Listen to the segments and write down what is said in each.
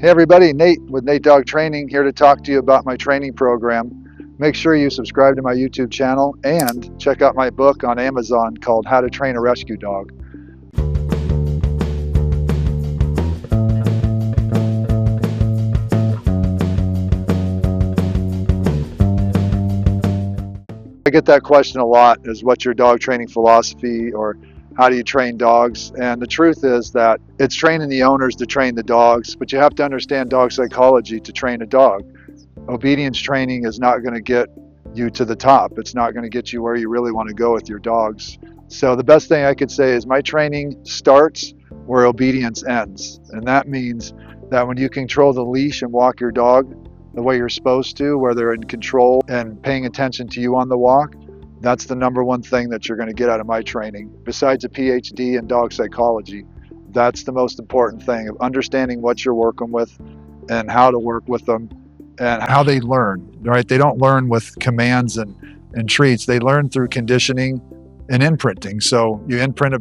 Hey everybody, Nate with Nate Dog Training here to talk to you about my training program. Make sure you subscribe to my YouTube channel and check out my book on Amazon called How to Train a Rescue Dog. I get that question a lot, is what's your dog training philosophy, or how do you train dogs? And the truth is that it's training the owners to train the dogs, but you have to understand dog psychology to train a dog. Obedience training is not going to get you to the top. It's not going to get you where you really want to go with your dogs. So the best thing I could say is my training starts where obedience ends. And that means that when you control the leash and walk your dog the way you're supposed to, where they're in control and paying attention to you on the walk, that's the number one thing that you're going to get out of my training. Besides a PhD in dog psychology, that's the most important thing, of understanding what you're working with and how to work with them and how they learn, right? They don't learn with commands and treats. They learn through conditioning and imprinting. So you imprint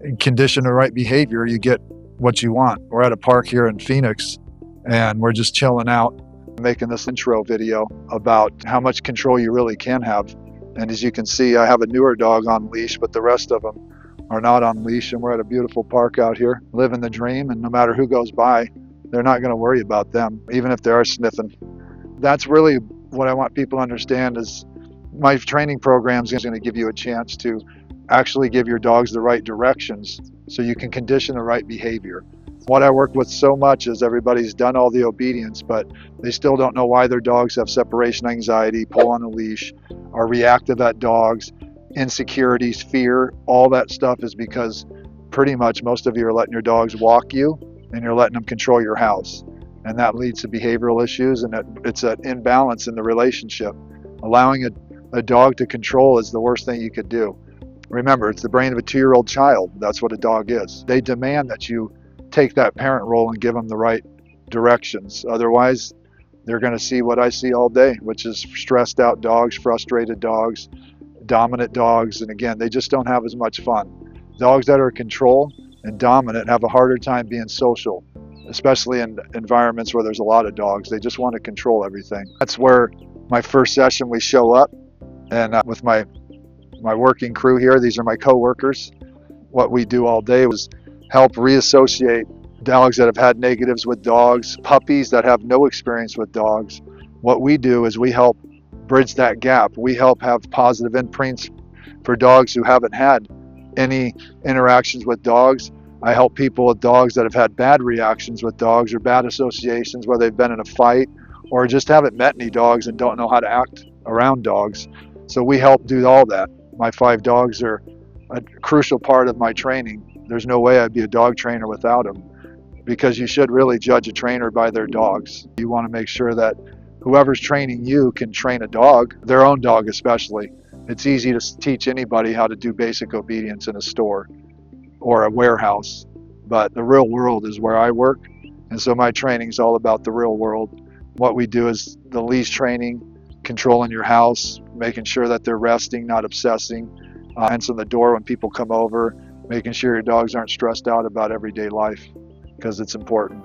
and condition the right behavior, you get what you want. We're at a park here in Phoenix and we're just chilling out, making this intro video about how much control you really can have. And as you can see, I have a newer dog on leash, but the rest of them are not on leash. And we're at a beautiful park out here, living the dream. And no matter who goes by, they're not going to worry about them, even if they are sniffing. That's really what I want people to understand, is my training program is going to give you a chance to actually give your dogs the right directions so you can condition the right behavior. What I work with so much is everybody's done all the obedience, but they still don't know why their dogs have separation anxiety, pull on a leash, are reactive at dogs, insecurities, fear. All that stuff is because pretty much most of you are letting your dogs walk you and you're letting them control your house. And that leads to behavioral issues, and it's an imbalance in the relationship. Allowing a dog to control is the worst thing you could do. Remember, it's the brain of a 2-year-old child. That's what a dog is. They demand that you take that parent role and give them the right directions. Otherwise, they're going to see what I see all day, which is stressed out dogs, frustrated dogs, dominant dogs. And again, they just don't have as much fun. Dogs that are in control and dominant have a harder time being social, especially in environments where there's a lot of dogs. They just want to control everything. That's where my first session we show up, and with my working crew here, these are my co-workers. What we do all day is help reassociate dogs that have had negatives with dogs, puppies that have no experience with dogs. What we do is we help bridge that gap. We help have positive imprints for dogs who haven't had any interactions with dogs. I help people with dogs that have had bad reactions with dogs or bad associations where they've been in a fight or just haven't met any dogs and don't know how to act around dogs. So we help do all that. My 5 dogs are a crucial part of my training. There's no way I'd be a dog trainer without them, because you should really judge a trainer by their dogs. You want to make sure that whoever's training you can train a dog, their own dog especially. It's easy to teach anybody how to do basic obedience in a store or a warehouse, but the real world is where I work, and so my training is all about the real world. What we do is the leash training, controlling your house, making sure that they're resting, not obsessing, answering the door when people come over, making sure your dogs aren't stressed out about everyday life, because it's important.